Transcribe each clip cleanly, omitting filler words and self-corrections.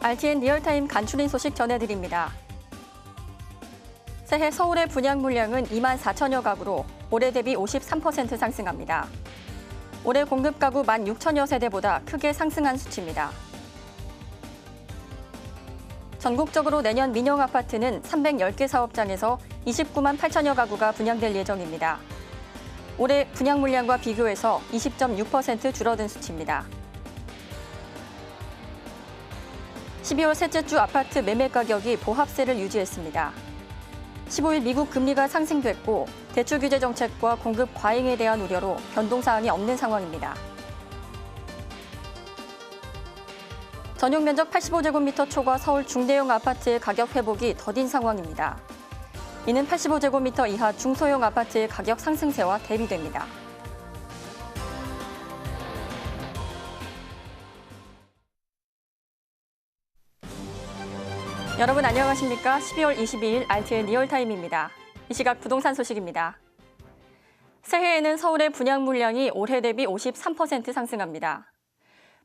RTN 리얼타임 간추린 소식 전해드립니다. 새해 서울의 분양 물량은 2만 4천여 가구로 올해 대비 53% 상승합니다. 올해 공급 가구 1만 6천여 세대보다 크게 상승한 수치입니다. 전국적으로 내년 민영 아파트는 310개 사업장에서 29만 8천여 가구가 분양될 예정입니다. 올해 분양 물량과 비교해서 20.6% 줄어든 수치입니다. 12월 셋째 주 아파트 매매 가격이 보합세를 유지했습니다. 15일 미국 금리가 상승됐고 대출 규제 정책과 공급 과잉에 대한 우려로 변동사항이 없는 상황입니다. 전용 면적 85제곱미터 초과 서울 중대형 아파트의 가격 회복이 더딘 상황입니다. 이는 85제곱미터 이하 중소형 아파트의 가격 상승세와 대비됩니다. 여러분 안녕하십니까? 12월 22일 RTN 리얼타임입니다. 이 시각 부동산 소식입니다. 새해에는 서울의 분양 물량이 올해 대비 53% 상승합니다.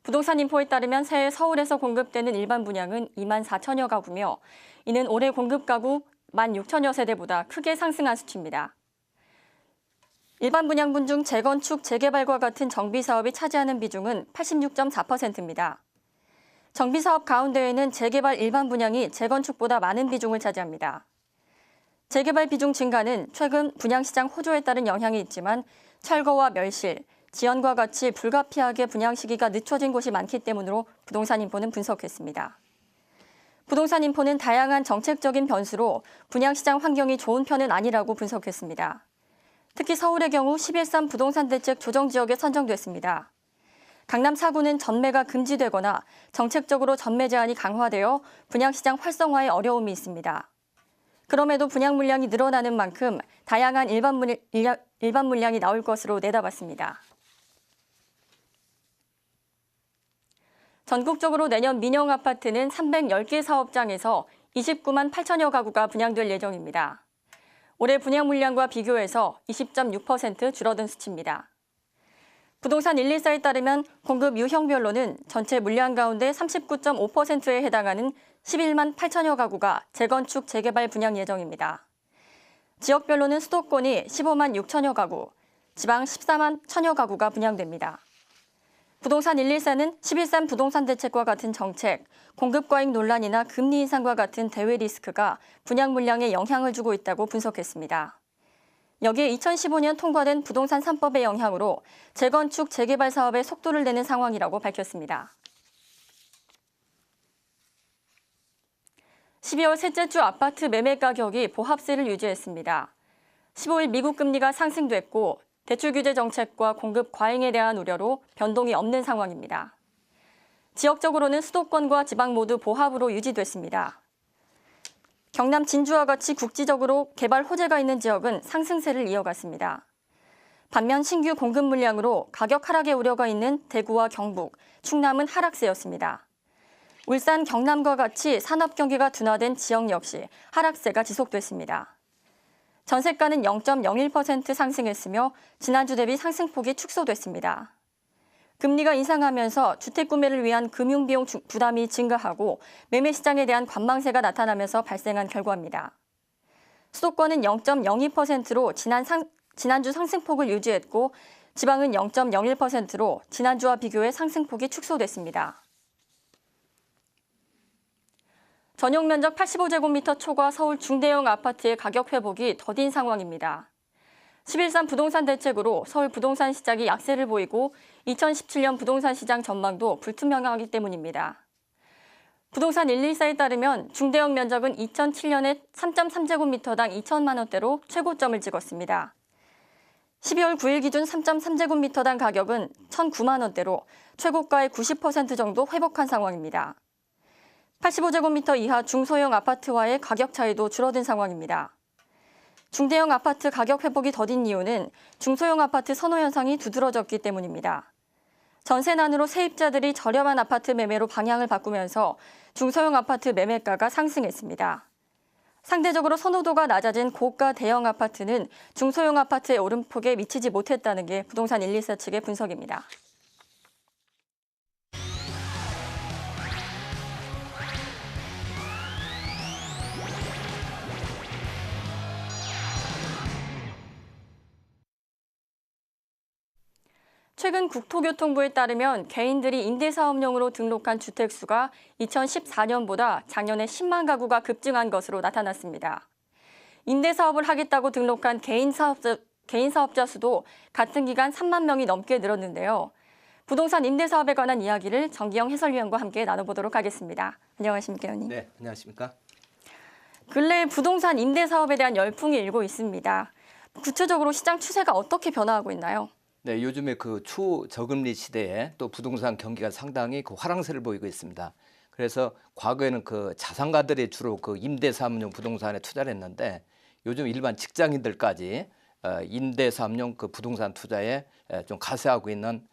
부동산 인포에 따르면 새해 서울에서 공급되는 일반 분양은 2만 4천여 가구며 이는 올해 공급 가구 1만 6천여 세대보다 크게 상승한 수치입니다. 일반 분양분 중 재건축, 재개발과 같은 정비사업이 차지하는 비중은 86.4%입니다. 정비사업 가운데에는 재개발 일반 분양이 재건축보다 많은 비중을 차지합니다. 재개발 비중 증가는 최근 분양시장 호조에 따른 영향이 있지만 철거와 멸실, 지연과 같이 불가피하게 분양 시기가 늦춰진 곳이 많기 때문으로 부동산인포는 분석했습니다. 부동산인포는 다양한 정책적인 변수로 분양시장 환경이 좋은 편은 아니라고 분석했습니다. 특히 서울의 경우 11.3 부동산 대책 조정지역에 선정됐습니다. 강남 4구는 전매가 금지되거나 정책적으로 전매 제한이 강화되어 분양시장 활성화에 어려움이 있습니다. 그럼에도 분양 물량이 늘어나는 만큼 다양한 일반 물량이 나올 것으로 내다봤습니다. 전국적으로 내년 민영 아파트는 310개 사업장에서 29만 8천여 가구가 분양될 예정입니다. 올해 분양 물량과 비교해서 20.6% 줄어든 수치입니다. 부동산 114에 따르면 공급 유형별로는 전체 물량 가운데 39.5%에 해당하는 11만 8천여 가구가 재건축, 재개발 분양 예정입니다. 지역별로는 수도권이 15만 6천여 가구, 지방 14만 1천여 가구가 분양됩니다. 부동산 114는 11.3 부동산 대책과 같은 정책, 공급 과잉 논란이나 금리 인상과 같은 대외 리스크가 분양 물량에 영향을 주고 있다고 분석했습니다. 여기에 2015년 통과된 부동산 3법의 영향으로 재건축, 재개발 사업에 속도를 내는 상황이라고 밝혔습니다. 12월 셋째 주 아파트 매매 가격이 보합세를 유지했습니다. 15일 미국 금리가 상승됐고 대출 규제 정책과 공급 과잉에 대한 우려로 변동이 없는 상황입니다. 지역적으로는 수도권과 지방 모두 보합으로 유지됐습니다. 경남 진주와 같이 국지적으로 개발 호재가 있는 지역은 상승세를 이어갔습니다. 반면 신규 공급 물량으로 가격 하락의 우려가 있는 대구와 경북, 충남은 하락세였습니다. 울산, 경남과 같이 산업 경기가 둔화된 지역 역시 하락세가 지속됐습니다. 전세가는 0.01% 상승했으며 지난주 대비 상승폭이 축소됐습니다. 금리가 인상하면서 주택 구매를 위한 금융비용 부담이 증가하고 매매 시장에 대한 관망세가 나타나면서 발생한 결과입니다. 수도권은 0.02%로 지난주 상승폭을 유지했고 지방은 0.01%로 지난주와 비교해 상승폭이 축소됐습니다. 전용 면적 85제곱미터 초과 서울 중대형 아파트의 가격 회복이 더딘 상황입니다. 11.3 부동산 대책으로 서울 부동산 시장이 약세를 보이고 2017년 부동산 시장 전망도 불투명하기 때문입니다. 부동산 114에 따르면 중대형 면적은 2007년에 3.3제곱미터당 2천만 원대로 최고점을 찍었습니다. 12월 9일 기준 3.3제곱미터당 가격은 1,009만 원대로 최고가의 90% 정도 회복한 상황입니다. 85제곱미터 이하 중소형 아파트와의 가격 차이도 줄어든 상황입니다. 중대형 아파트 가격 회복이 더딘 이유는 중소형 아파트 선호 현상이 두드러졌기 때문입니다. 전세난으로 세입자들이 저렴한 아파트 매매로 방향을 바꾸면서 중소형 아파트 매매가가 상승했습니다. 상대적으로 선호도가 낮아진 고가 대형 아파트는 중소형 아파트의 오름폭에 미치지 못했다는 게 부동산 114 측의 분석입니다. 최근 국토교통부에 따르면 개인들이 임대사업용으로 등록한 주택 수가 2014년보다 작년에 10만 가구가 급증한 것으로 나타났습니다. 임대사업을 하겠다고 등록한 개인 사업자 수도 같은 기간 3만 명이 넘게 늘었는데요. 부동산 임대사업에 관한 이야기를 정기영 해설위원과 함께 나눠보도록 하겠습니다. 안녕하십니까, 의원님. 네, 안녕하십니까. 근래 부동산 임대사업에 대한 열풍이 일고 있습니다. 구체적으로 시장 추세가 어떻게 변화하고 있나요? 네, 요즘에 그 초저금리 시대에 또 부동산 경기가 상당히 그 화랑세를 보이고 있습니다. 그래서 과거에는 그 자산가들이 주로 그 임대사업용 부동산에 투자를 했는데 요즘 일반 직장인들까지 임대사업용 그 부동산 투자에 좀 가세하고 있는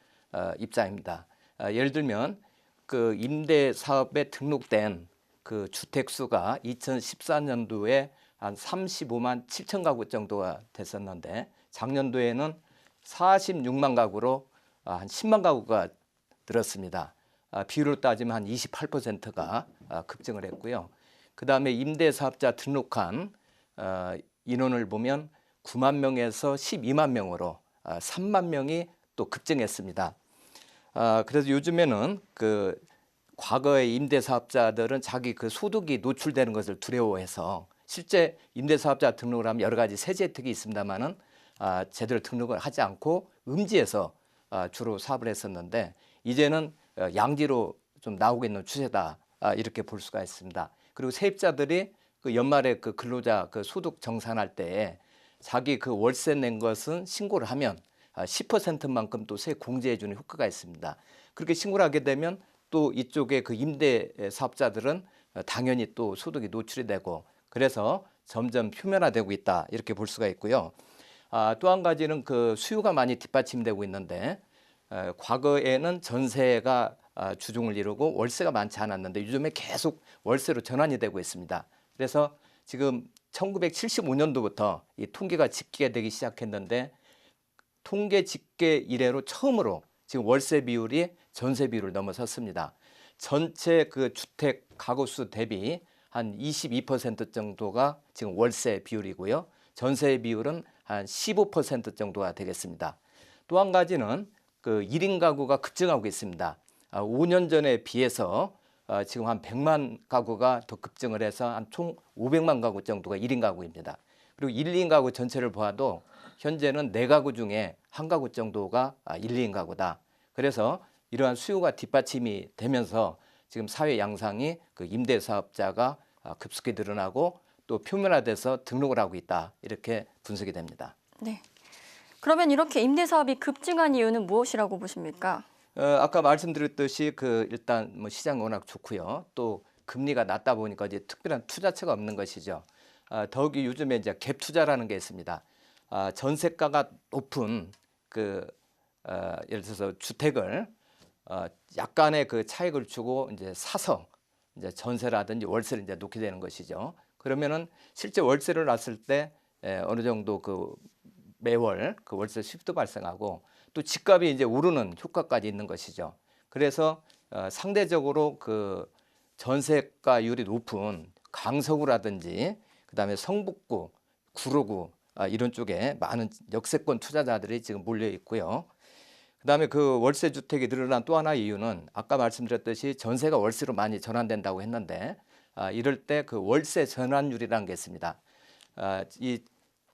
입장입니다. 예를 들면 그 임대사업에 등록된 그 주택 수가 2014년도에 한 35만 7천 가구 정도가 됐었는데 작년도에는 46만 가구로 한 10만 가구가 늘었습니다. 비율로 따지면 한 28%가 급증을 했고요. 그다음에 임대사업자 등록한 인원을 보면 9만 명에서 12만 명으로 3만 명이 또 급증했습니다. 그래서 요즘에는 그 과거의 임대사업자들은 자기 그 소득이 노출되는 것을 두려워해서 실제 임대사업자 등록을 하면 여러 가지 세제 혜택이 있습니다만은 제대로 등록을 하지 않고 음지에서 주로 사업을 했었는데 이제는 양지로 좀 나오고 있는 추세다 이렇게 볼 수가 있습니다. 그리고 세입자들이 그 연말에 그 근로자 그 소득 정산할 때 자기 그 월세 낸 것은 신고를 하면 10%만큼 또 세 공제해 주는 효과가 있습니다. 그렇게 신고를 하게 되면 또 이쪽에 그 임대 사업자들은 당연히 또 소득이 노출이 되고 그래서 점점 표면화되고 있다 이렇게 볼 수가 있고요. 또 한 가지는 그 수요가 많이 뒷받침되고 있는데 과거에는 전세가 주종을 이루고 월세가 많지 않았는데 요즘에 계속 월세로 전환이 되고 있습니다. 그래서 지금 1975년도부터 이 통계가 집계되기 시작했는데 통계 집계 이래로 처음으로 지금 월세 비율이 전세 비율을 넘어섰습니다. 전체 그 주택 가구 수 대비 한 22% 정도가 지금 월세 비율이고요. 전세 비율은 한 15% 정도가 되겠습니다. 또 한 가지는 그 1인 가구가 급증하고 있습니다. 5년 전에 비해서 지금 한 100만 가구가 더 급증을 해서 한 총 500만 가구 정도가 1인 가구입니다. 그리고 1, 2인 가구 전체를 보아도 현재는 4가구 중에 1가구 정도가 1, 2인 가구다. 그래서 이러한 수요가 뒷받침이 되면서 지금 사회 양상이 그 임대사업자가 급속히 늘어나고 또 표면화돼서 등록을 하고 있다. 이렇게 분석이 됩니다. 네. 그러면 이렇게 임대사업이 급증한 이유는 무엇이라고 보십니까? 아까 말씀드렸듯이 그 일단 뭐 시장이 워낙 좋고요. 또 금리가 낮다 보니까 이제 특별한 투자처가 없는 것이죠. 더욱이 요즘에 이제 갭 투자라는 게 있습니다. 전세가가 높은 그 예를 들어서 주택을 약간의 그 차익을 주고 이제 사서 이제 전세라든지 월세를 이제 놓게 되는 것이죠. 그러면은 실제 월세를 놨을 때 어느 정도 그 매월 그 월세 수입도 발생하고 또 집값이 이제 오르는 효과까지 있는 것이죠. 그래서 상대적으로 그 전세가율이 높은 강서구라든지 그다음에 성북구, 구로구 이런 쪽에 많은 역세권 투자자들이 지금 몰려 있고요. 그다음에 그 월세 주택이 늘어난 또 하나의 이유는 아까 말씀드렸듯이 전세가 월세로 많이 전환된다고 했는데 이럴 때 그 월세 전환율이라는 게 있습니다. 이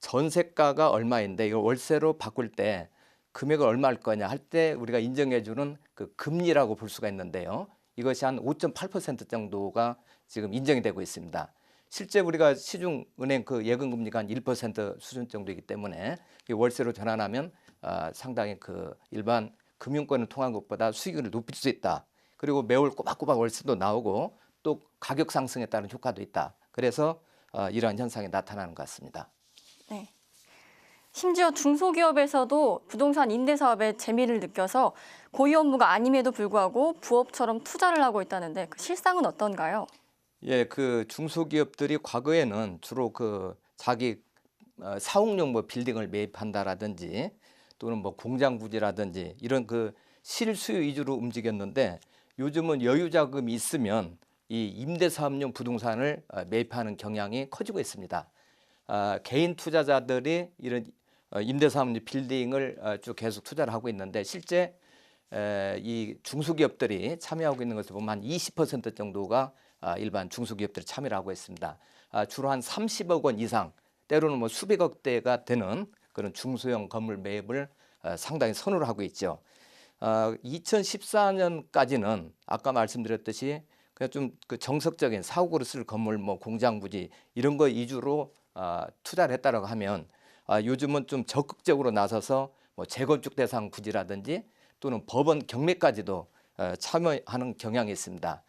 전세가가 얼마인데 이걸 월세로 바꿀 때 금액을 얼마일 거냐 할 때 우리가 인정해 주는 그 금리라고 볼 수가 있는데요. 이것이 한 5.8% 정도가 지금 인정이 되고 있습니다. 실제 우리가 시중은행 그 예금금리가 한 1% 수준 정도이기 때문에 월세로 전환하면 상당히 그 일반 금융권을 통한 것보다 수익을 높일 수 있다. 그리고 매월 꼬박꼬박 월세도 나오고 또 가격 상승에 따른 효과도 있다. 그래서 이러한 현상이 나타나는 것 같습니다. 네. 심지어 중소기업에서도 부동산 임대사업에 재미를 느껴서 고유 업무가 아님에도 불구하고 부업처럼 투자를 하고 있다는데 그 실상은 어떤가요? 예, 그 중소기업들이 과거에는 주로 그 자기 사옥용 뭐 빌딩을 매입한다라든지 또는 뭐 공장 부지라든지 이런 그 실수요 위주로 움직였는데 요즘은 여유 자금이 있으면 이 임대사업용 부동산을 매입하는 경향이 커지고 있습니다. 개인 투자자들이 이런 임대사업용 빌딩을 쭉 계속 투자를 하고 있는데 실제 이 중소기업들이 참여하고 있는 것을 보면 한 20% 정도가 일반 중소기업들이 참여를 하고 있습니다. 주로 한 30억 원 이상, 때로는 뭐 수백억 대가 되는 그런 중소형 건물 매입을 상당히 선호를 하고 있죠. 2014년까지는 아까 말씀드렸듯이 그냥 좀 그 정석적인 사옥으로 쓸 건물, 뭐 공장 부지 이런 거 위주로 투자를 했다라고 하면 요즘은 좀 적극적으로 나서서 뭐 재건축 대상 부지라든지 또는 법원 경매까지도 참여하는 경향이 있습니다.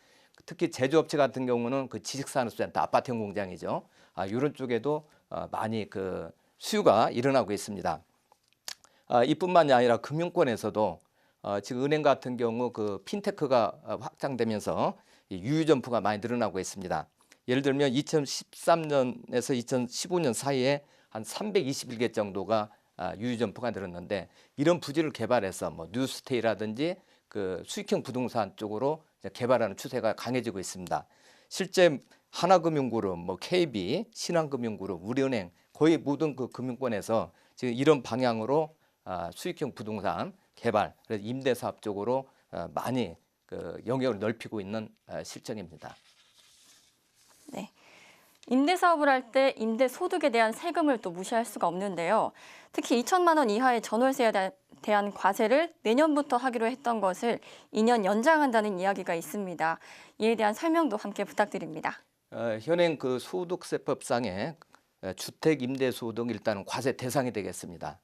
특히 제조업체 같은 경우는 그 지식산업센터 아파트형 공장이죠. 이런 쪽에도 많이 그 수요가 일어나고 있습니다. 이뿐만이 아니라 금융권에서도 지금 은행 같은 경우 그 핀테크가 확장되면서 이 유유점포가 많이 늘어나고 있습니다. 예를 들면 2013년에서 2015년 사이에 한 321개 정도가 유유점포가 늘었는데 이런 부지를 개발해서 뭐 뉴스테이라든지 그 수익형 부동산 쪽으로 이제 개발하는 추세가 강해지고 있습니다. 실제 하나금융그룹, 뭐 KB, 신한금융그룹, 우리은행 거의 모든 그 금융권에서 지금 이런 방향으로 수익형 부동산 개발, 그래서 임대사업 쪽으로 많이 그 영역을 넓히고 있는 실정입니다. 네. 임대 사업을 할 때 임대 소득에 대한 세금을 또 무시할 수가 없는데요. 특히 2천만 원 이하의 전월세에 대한 과세를 내년부터 하기로 했던 것을 2년 연장한다는 이야기가 있습니다. 이에 대한 설명도 함께 부탁드립니다. 현행 그 소득세법상의 주택 임대 소득 일단은 과세 대상이 되겠습니다.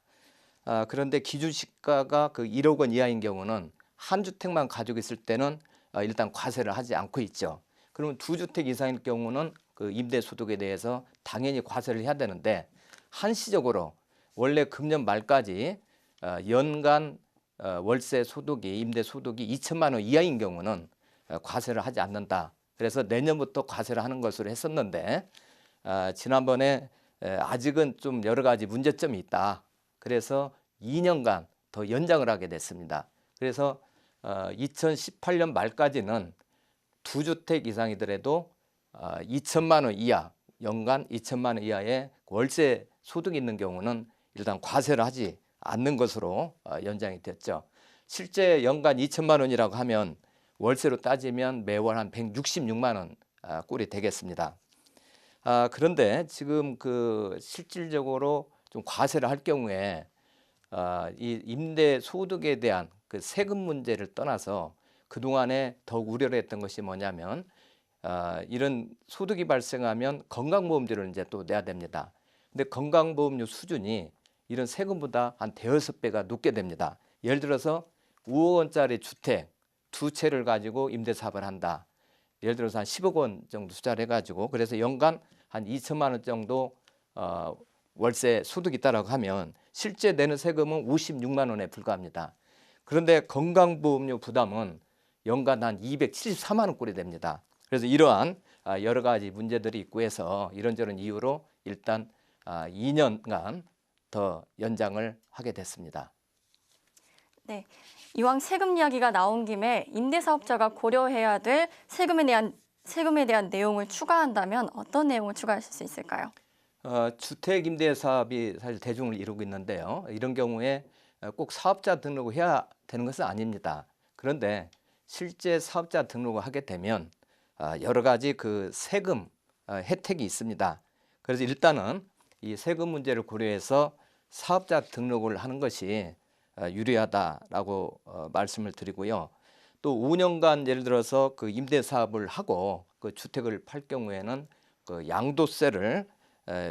그런데 기준 시가가 그 1억 원 이하인 경우는 한 주택만 가지고 있을 때는 일단 과세를 하지 않고 있죠. 그러면 두 주택 이상일 경우는 그 임대 소득에 대해서 당연히 과세를 해야 되는데 한시적으로 원래 금년 말까지 연간 월세 소득이 임대 소득이 2천만 원 이하인 경우는 과세를 하지 않는다. 그래서 내년부터 과세를 하는 것으로 했었는데 지난번에 아직은 좀 여러 가지 문제점이 있다. 그래서 2년간 더 연장을 하게 됐습니다. 그래서 2018년 말까지는 두 주택 이상이더라도 2천만 원 이하, 연간 2천만 원 이하의 월세 소득이 있는 경우는 일단 과세를 하지 않는 것으로 연장이 됐죠. 실제 연간 2천만 원이라고 하면 월세로 따지면 매월 한 166만 원 꼴이 되겠습니다. 그런데 지금 그 실질적으로 좀 과세를 할 경우에 이 임대 소득에 대한 그 세금 문제를 떠나서 그동안에 더욱 우려를 했던 것이 뭐냐면 이런 소득이 발생하면 건강보험료를 이제 또 내야 됩니다. 근데 건강보험료 수준이 이런 세금보다 한 대여섯 배가 높게 됩니다. 예를 들어서 5억 원짜리 주택 두 채를 가지고 임대 사업을 한다. 예를 들어서 한 10억 원 정도 투자를 해가지고 그래서 연간 한 2천만 원 정도 월세 소득이 있다라고 하면 실제 내는 세금은 56만 원에 불과합니다. 그런데 건강보험료 부담은 연간 한 274만 원 꼴이 됩니다. 그래서 이러한 여러 가지 문제들이 있고 해서 이런저런 이유로 일단 2년간 더 연장을 하게 됐습니다. 네. 이왕 세금 이야기가 나온 김에 임대사업자가 고려해야 될 세금에 대한 내용을 추가한다면 어떤 내용을 추가하실 수 있을까요? 주택 임대 사업이 사실 대중을 이루고 있는데요. 이런 경우에 꼭 사업자 등록을 해야 되는 것은 아닙니다. 그런데 실제 사업자 등록을 하게 되면 여러 가지 그 세금 혜택이 있습니다. 그래서 일단은 이 세금 문제를 고려해서 사업자 등록을 하는 것이 유리하다라고 말씀을 드리고요. 또 5년간 예를 들어서 그 임대 사업을 하고 그 주택을 팔 경우에는 그 양도세를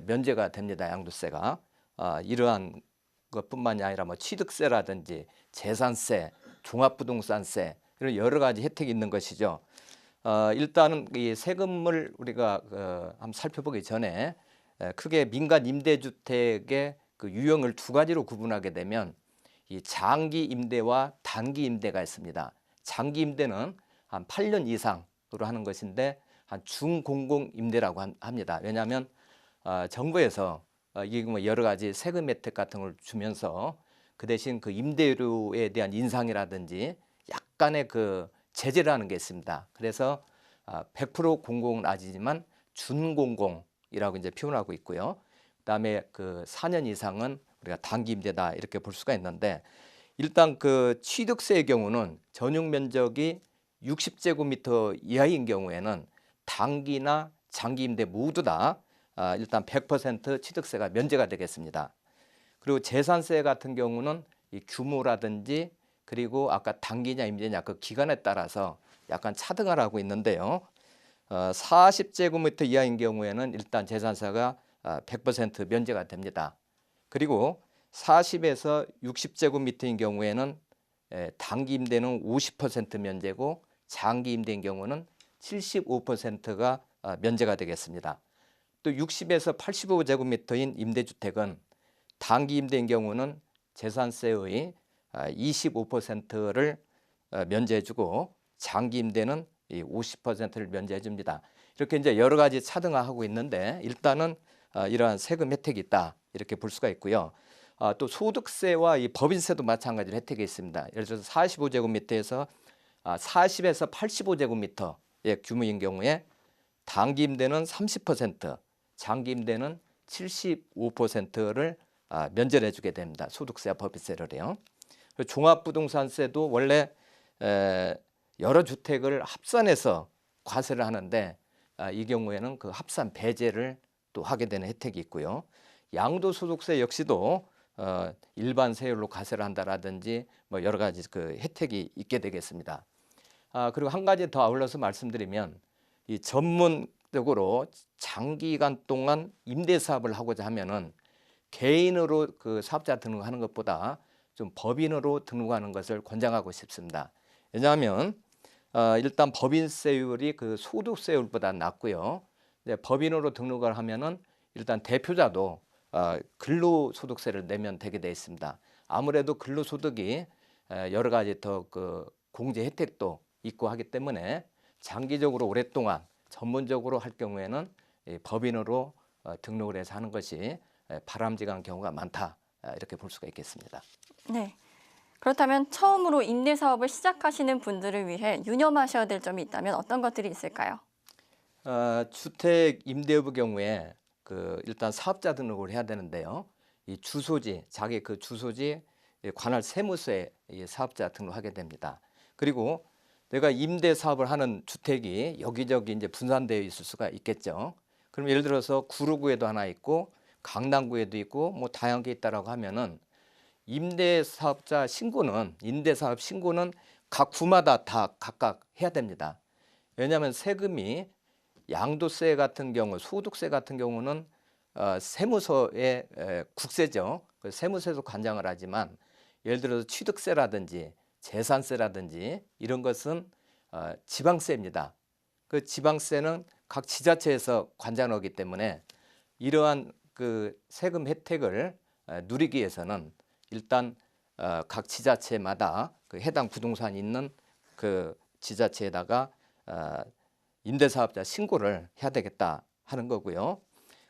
면제가 됩니다. 양도세가 이러한 것뿐만이 아니라 뭐 취득세라든지 재산세, 종합부동산세 이런 여러 가지 혜택이 있는 것이죠. 일단은 이 세금을 우리가 한번 살펴보기 전에 크게 민간 임대주택의 그 유형을 두 가지로 구분하게 되면 이 장기 임대와 단기 임대가 있습니다. 장기 임대는 한 8년 이상으로 하는 것인데 한 중공공 임대라고 합니다. 왜냐하면 정부에서 이게 뭐 여러 가지 세금 혜택 같은 걸 주면서 그 대신 그 임대료에 대한 인상이라든지 약간의 그 제재를 하는 게 있습니다. 그래서 100% 공공은 아니지만 준공공이라고 이제 표현하고 있고요. 그다음에 그 4년 이상은 우리가 단기 임대다 이렇게 볼 수가 있는데 일단 그 취득세의 경우는 전용 면적이 60제곱미터 이하인 경우에는 단기나 장기 임대 모두 다 일단 100% 취득세가 면제가 되겠습니다. 그리고 재산세 같은 경우는 이 규모라든지 그리고 아까 단기냐 임대냐 그 기간에 따라서 약간 차등을 하고 있는데요. 40제곱미터 이하인 경우에는 일단 재산세가 100% 면제가 됩니다. 그리고 40에서 60제곱미터인 경우에는 단기 임대는 50% 면제고 장기 임대인 경우는 75%가 면제가 되겠습니다. 또 60에서 85제곱미터인 임대주택은 단기 임대인 경우는 재산세의 25%를 면제해주고 장기 임대는 50%를 면제해줍니다. 이렇게 이제 여러 가지 차등화하고 있는데 일단은 이러한 세금 혜택이 있다 이렇게 볼 수가 있고요. 또 소득세와 이 법인세도 마찬가지로 혜택이 있습니다. 예를 들어서 45제곱미터에서 40에서 85제곱미터의 규모인 경우에 단기 임대는 30%, 장기 임대는 75%를 면제를 해주게 됩니다. 소득세와 법인세를요. 종합부동산세도 원래 여러 주택을 합산해서 과세를 하는데 이 경우에는 그 합산 배제를 또 하게 되는 혜택이 있고요. 양도소득세 역시도 일반 세율로 과세를 한다라든지 뭐 여러 가지 그 혜택이 있게 되겠습니다. 그리고 한 가지 더 아울러서 말씀드리면 이 전문적으로 장기간 동안 임대 사업을 하고자 하면은 개인으로 그 사업자 등록하는 것보다 좀 법인으로 등록하는 것을 권장하고 싶습니다. 왜냐하면 일단 법인세율이 그 소득세율보다 낮고요. 법인으로 등록을 하면은 일단 대표자도 근로소득세를 내면 되게 돼 있습니다. 아무래도 근로소득이 여러 가지 더 그 공제 혜택도 있고 하기 때문에 장기적으로 오랫동안 전문적으로 할 경우에는 법인으로 등록을 해서 하는 것이 바람직한 경우가 많다 이렇게 볼 수가 있겠습니다. 네. 그렇다면 처음으로 임대 사업을 시작하시는 분들을 위해 유념하셔야 될 점이 있다면 어떤 것들이 있을까요? 주택 임대업의 경우에 그 일단 사업자 등록을 해야 되는데요. 이 주소지 자기 그 주소지 관할 세무서에 이 사업자 등록하게 됩니다. 그리고 내가 임대 사업을 하는 주택이 여기저기 이제 분산되어 있을 수가 있겠죠. 그럼 예를 들어서 구로구에도 하나 있고 강남구에도 있고 뭐 다양하게 있다라고 하면은 임대사업 신고는 각 구마다 다 각각 해야 됩니다. 왜냐하면 세금이 양도세 같은 경우, 소득세 같은 경우는 세무서의 국세죠. 세무서에서 관장을 하지만 예를 들어서 취득세라든지 재산세라든지 이런 것은 지방세입니다. 그 지방세는 각 지자체에서 관장하기 때문에 이러한 그 세금 혜택을 누리기 위해서는 일단 각 지자체마다 그 해당 부동산이 있는 그 지자체에다가 임대사업자 신고를 해야 되겠다 하는 거고요.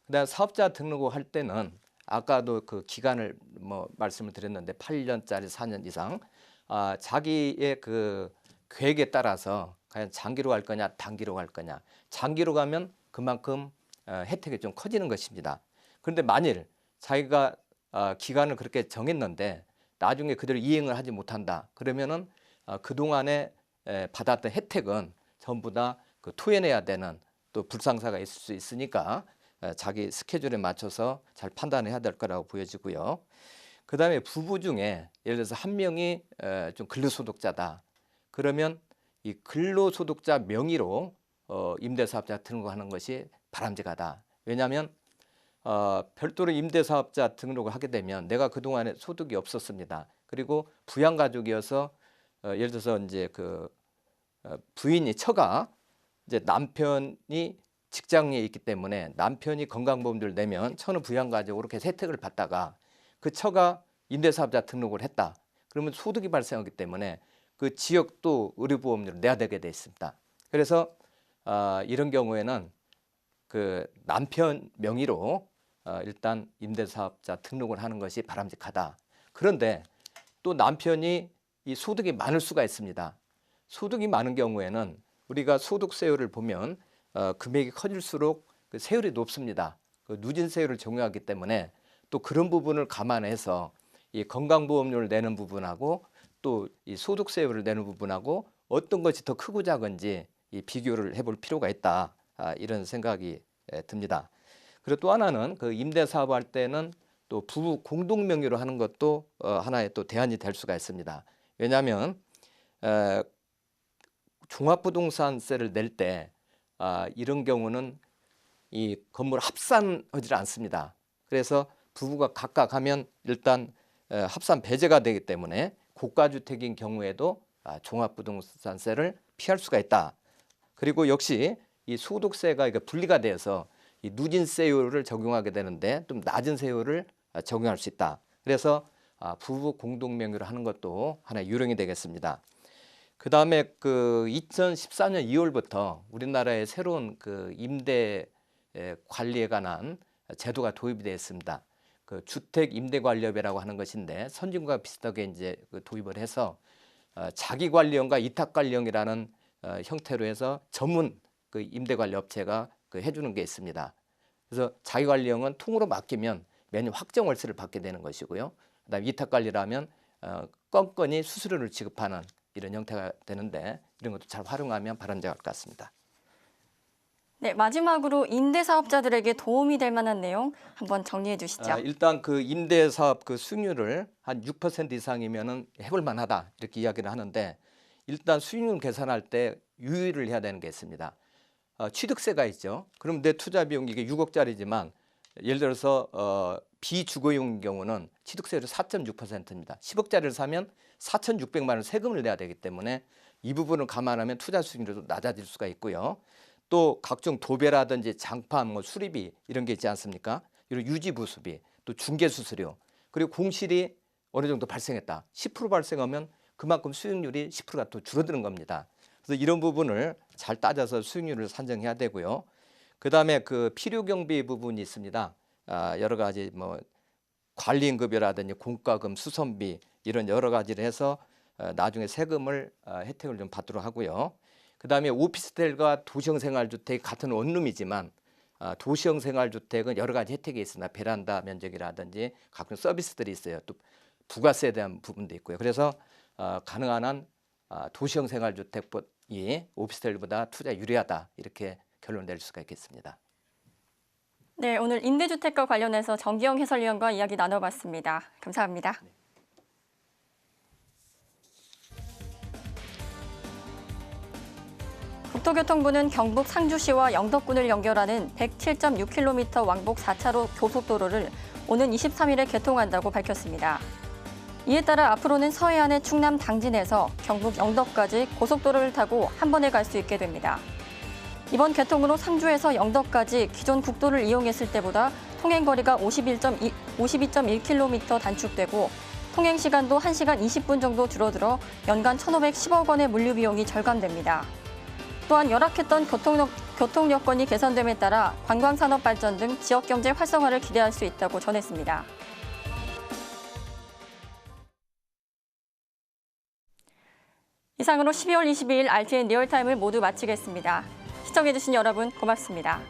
그다음 사업자 등록을 할 때는 아까도 그 기간을 뭐 말씀을 드렸는데 8년짜리 4년 이상 자기의 그 계획에 따라서 과연 장기로 갈 거냐 단기로 갈 거냐. 장기로 가면 그만큼 혜택이 좀 커지는 것입니다. 그런데 만일 자기가 기간을 그렇게 정했는데 나중에 그대로 이행을 하지 못한다. 그러면은 그동안에 받았던 혜택은 전부 다 그 토해내야 되는 또 불상사가 있을 수 있으니까 자기 스케줄에 맞춰서 잘 판단해야 될 거라고 보여지고요. 그다음에 부부 중에 예를 들어서 한 명이 좀 근로소득자다. 그러면 이 근로소득자 명의로 임대사업자 등록하는 것이 바람직하다. 왜냐하면 별도로 임대사업자 등록을 하게 되면 내가 그동안에 소득이 없었습니다. 그리고 부양가족이어서 예를 들어서 이제 그 부인이 처가 이제 남편이 직장에 있기 때문에 남편이 건강보험료를 내면 처는 부양가족으로 계속 혜택을 받다가 그 처가 임대사업자 등록을 했다. 그러면 소득이 발생하기 때문에 그 지역도 의료보험료를 내야 되게 돼 있습니다. 그래서 이런 경우에는 그 남편 명의로 일단 임대사업자 등록을 하는 것이 바람직하다. 그런데 또 남편이 이 소득이 많을 수가 있습니다. 소득이 많은 경우에는 우리가 소득세율을 보면 금액이 커질수록 그 세율이 높습니다. 그 누진세율을 적용하기 때문에 또 그런 부분을 감안해서 이 건강보험료를 내는 부분하고 또 이 소득세율을 내는 부분하고 어떤 것이 더 크고 작은지 이 비교를 해볼 필요가 있다. 이런 생각이 듭니다. 그리고 또 하나는 그 임대 사업할 때는 또 부부 공동 명의로 하는 것도 하나의 또 대안이 될 수가 있습니다. 왜냐하면 종합부동산세를 낼 때 이런 경우는 이 건물 합산하지 않습니다. 그래서 부부가 각각 하면 일단 합산 배제가 되기 때문에 고가주택인 경우에도 종합부동산세를 피할 수가 있다. 그리고 역시 이 소득세가 분리가 돼서 이 누진세율을 적용하게 되는데 좀 낮은 세율을 적용할 수 있다. 그래서 부부 공동 명의로 하는 것도 하나의 요령이 되겠습니다. 그 다음에 그 2014년 2월부터 우리나라에 새로운 그 임대 관리에 관한 제도가 도입이 되어 있습니다. 그 주택 임대 관리업이라고 하는 것인데 선진국과 비슷하게 이제 도입을 해서 자기관리형과 이탁관리형이라는 형태로 해서 전문 그 임대 관리 업체가 해주는 게 있습니다. 그래서 자기관리형은 통으로 맡기면 매년 확정 월세를 받게 되는 것이고요. 그다음 이탁관리라면 건건이 수수료를 지급하는 이런 형태가 되는데 이런 것도 잘 활용하면 바람직할 것 같습니다. 네, 마지막으로 임대사업자들에게 도움이 될 만한 내용 한번 정리해 주시죠. 일단 그 임대사업 그 수익률을 한 6% 이상이면은 해볼 만하다 이렇게 이야기를 하는데 일단 수익률 계산할 때 유의를 해야 되는 게 있습니다. 취득세가 있죠. 그럼 내 투자 비용 이게 6억짜리지만 예를 들어서 비주거용인 경우는 취득세율이 4.6%입니다. 10억짜리를 사면 4,600만 원 세금을 내야 되기 때문에 이 부분을 감안하면 투자 수익률도 낮아질 수가 있고요. 또 각종 도배라든지 장판, 수리비 이런 게 있지 않습니까? 이런 유지보수비, 또 중개수수료, 그리고 공실이 어느 정도 발생했다. 10% 발생하면 그만큼 수익률이 10%가 또 줄어드는 겁니다. 그래서 이런 부분을 잘 따져서 수익률을 산정해야 되고요. 그 다음에 그 필요경비 부분이 있습니다. 여러 가지 관리임금이라든지 공과금, 수선비 이런 여러 가지를 해서 나중에 세금을 혜택을 좀 받도록 하고요. 그 다음에 오피스텔과 도시형 생활주택이 같은 원룸이지만 도시형 생활주택은 여러 가지 혜택이 있습니다. 베란다 면적이라든지 각종 서비스들이 있어요. 또 부가세에 대한 부분도 있고요. 그래서 가능한 한 도시형 생활주택이 오피스텔보다 투자 유리하다 이렇게 결론 낼 수가 있겠습니다. 네, 오늘 임대주택과 관련해서 정기영 해설위원과 이야기 나눠봤습니다. 감사합니다. 네. 국토교통부는 경북 상주시와 영덕군을 연결하는 107.6km 왕복 4차로 고속도로를 오는 23일에 개통한다고 밝혔습니다. 이에 따라 앞으로는 서해안의 충남 당진에서 경북 영덕까지 고속도로를 타고 한 번에 갈 수 있게 됩니다. 이번 개통으로 상주에서 영덕까지 기존 국도를 이용했을 때보다 통행거리가 52.1km 단축되고 통행시간도 1시간 20분 정도 줄어들어 연간 1,510억 원의 물류비용이 절감됩니다. 또한 열악했던 교통 여건이 개선됨에 따라 관광산업 발전 등 지역경제 활성화를 기대할 수 있다고 전했습니다. 이상으로 12월 22일 RTN 리얼타임을 모두 마치겠습니다. 시청해주신 여러분 고맙습니다.